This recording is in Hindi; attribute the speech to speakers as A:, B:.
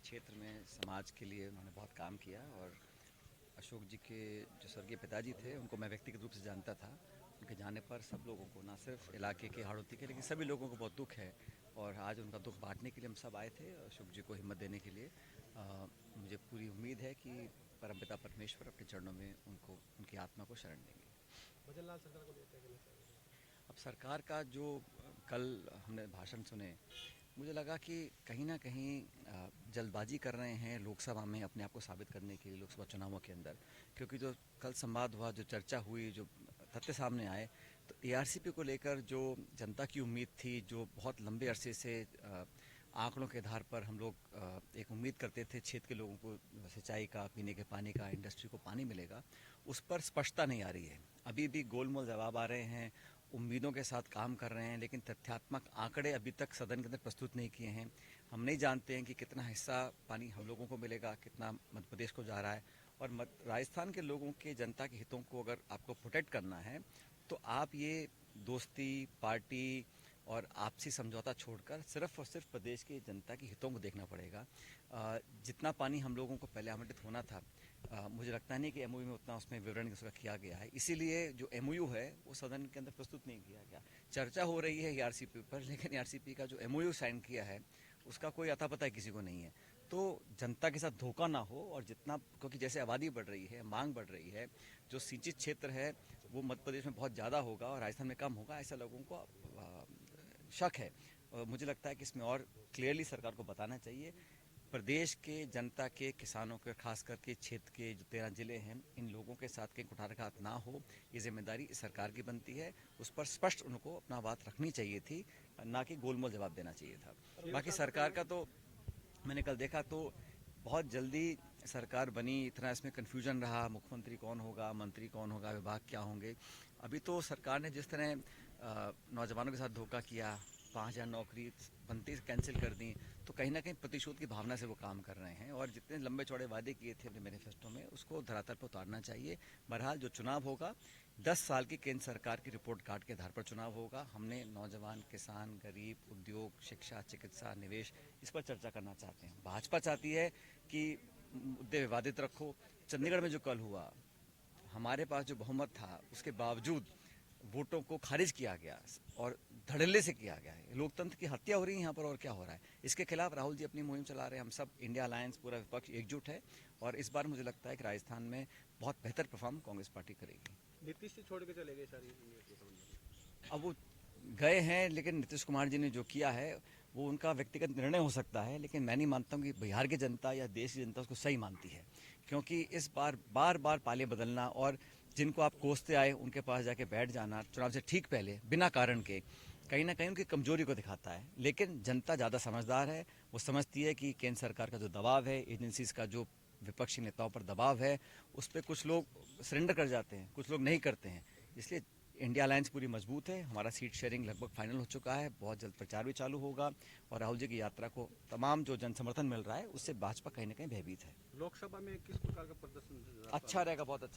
A: क्षेत्र में समाज के लिए उन्होंने बहुत काम किया। और अशोक जी के जो स्वर्गीय पिताजी थे उनको मैं व्यक्तिगत रूप से जानता था। उनके जाने पर सब लोगों को, ना सिर्फ इलाके के हाड़ौती के, लेकिन सभी लोगों को बहुत दुख है। और आज उनका दुख बांटने के लिए हम सब आए थे, अशोक जी को हिम्मत देने के लिए। मुझे पूरी उम्मीद है कि परमपिता परमेश्वर अपने चरणों में उनको, उनकी आत्मा को शरण देंगे।
B: भजन लाल सरकार को देते हैं।
A: अब सरकार का जो कल हमने भाषण सुने, मुझे लगा कि कहीं ना कहीं जल्दबाजी कर रहे हैं लोकसभा में अपने आप को साबित करने के लिए, लोकसभा चुनावों के अंदर। क्योंकि जो कल संवाद हुआ, जो चर्चा हुई, जो तथ्य सामने आए, तो एआरसीपी को लेकर जो जनता की उम्मीद थी, जो बहुत लंबे अरसे से आंकड़ों के आधार पर हम लोग एक उम्मीद करते थे क्षेत्र के लोगों को सिंचाई का, पीने के पानी का, इंडस्ट्री को पानी मिलेगा, उस पर स्पष्टता नहीं आ रही है। अभी भी गोलमोल जवाब आ रहे हैं, उम्मीदों के साथ काम कर रहे हैं, लेकिन तथ्यात्मक आंकड़े अभी तक सदन के अंदर प्रस्तुत नहीं किए हैं। हम नहीं जानते हैं कि कितना हिस्सा पानी हम लोगों को मिलेगा, कितना मध्य प्रदेश को जा रहा है। और राजस्थान के लोगों के, जनता के हितों को अगर आपको प्रोटेक्ट करना है, तो आप ये दोस्ती, पार्टी और आपसी समझौता छोड़कर सिर्फ और सिर्फ प्रदेश की जनता के हितों को देखना पड़ेगा। जितना पानी हम लोगों को पहले आवंटित होना था, मुझे लगता नहीं कि एमओयू में उतना उसमें विवरण उसका किया गया है। इसीलिए जो एमओयू है वो सदन के अंदर प्रस्तुत नहीं किया गया। चर्चा हो रही है ईआरसीपी पर, लेकिन ईआरसीपी का जो एमओयू साइन किया है उसका कोई अता पता किसी को नहीं है। तो जनता के साथ धोखा ना हो, और जितना, क्योंकि जैसे आबादी बढ़ रही है, मांग बढ़ रही है, जो सिंचित क्षेत्र है वो मध्य प्रदेश में बहुत ज़्यादा होगा और राजस्थान में कम होगा, ऐसा लोगों को शक है। और मुझे लगता है कि इसमें और क्लियरली सरकार को बताना चाहिए। प्रदेश के जनता के, किसानों के, खास करके क्षेत्र के जो 13 जिले हैं, इन लोगों के साथ कहीं कुठारघात ना हो, ये जिम्मेदारी इस सरकार की बनती है। उस पर स्पष्ट उनको अपना बात रखनी चाहिए थी, ना कि गोलमोल जवाब देना चाहिए था। बाकी सरकार का तो मैंने कल देखा तो बहुत जल्दी सरकार बनी, इतना इसमें कन्फ्यूजन रहा, मुख्यमंत्री कौन होगा, मंत्री कौन होगा, विभाग क्या होंगे। अभी तो सरकार ने जिस तरह नौजवानों के साथ धोखा किया, 5,000 नौकरी बनती कैंसिल कर दी, तो कहीं ना कहीं प्रतिशोध की भावना से वो काम कर रहे हैं। और जितने लंबे चौड़े वादे किए थे अपने मैनिफेस्टो में, उसको धरातल पर उतारना चाहिए। बहरहाल जो चुनाव होगा, 10 साल की केंद्र सरकार की रिपोर्ट कार्ड के आधार पर चुनाव होगा। हमने नौजवान, किसान, गरीब, उद्योग, शिक्षा, चिकित्सा, निवेश, इस पर चर्चा करना चाहते हैं। भाजपा चाहती है कि मुद्दे विवादित रखो। चंडीगढ़ में जो कल हुआ, हमारे पास जो बहुमत था उसके बावजूद वोटों को खारिज किया गया और धड़ल्ले से किया गया है। लोकतंत्र की हत्या हो रही है यहाँ पर, और क्या हो रहा है। इसके खिलाफ राहुल जी अपनी मुहिम चला रहे हैं। हम सब इंडिया अलायंस, पूरा विपक्ष एकजुट है, और इस बार मुझे लगता है कि राजस्थान में बहुत बेहतर परफॉर्म कांग्रेस पार्टी करेगी।
B: नीतीश से छोड़ के चले गए सारी।
A: अब वो गए हैं, लेकिन नीतीश कुमार जी ने जो किया है वो उनका व्यक्तिगत निर्णय हो सकता है, लेकिन मैं नहीं मानता हूँ कि बिहार की जनता या देश की जनता उसको सही मानती है। क्योंकि इस बार बार बार पाले बदलना, और जिनको आप कोसते आए उनके पास जाके बैठ जाना चुनाव से ठीक पहले बिना कारण के, कहीं ना कहीं उनकी कमजोरी को दिखाता है। लेकिन जनता ज़्यादा समझदार है, वो समझती है कि केंद्र सरकार का जो दबाव है, एजेंसीज का जो विपक्षी नेताओं पर दबाव है, उस पर कुछ लोग सरेंडर कर जाते हैं, कुछ लोग नहीं करते हैं। इसलिए इंडिया अलायंस पूरी मजबूत है। हमारा सीट शेयरिंग लगभग फाइनल हो चुका है, बहुत जल्द प्रचार भी चालू होगा, और राहुल जी की यात्रा को तमाम जो जन समर्थन मिल रहा है उससे भाजपा कहीं ना कहीं भयभीत है।
B: लोकसभा में किस प्रकार का प्रदर्शन
A: अच्छा रहेगा, बहुत अच्छा।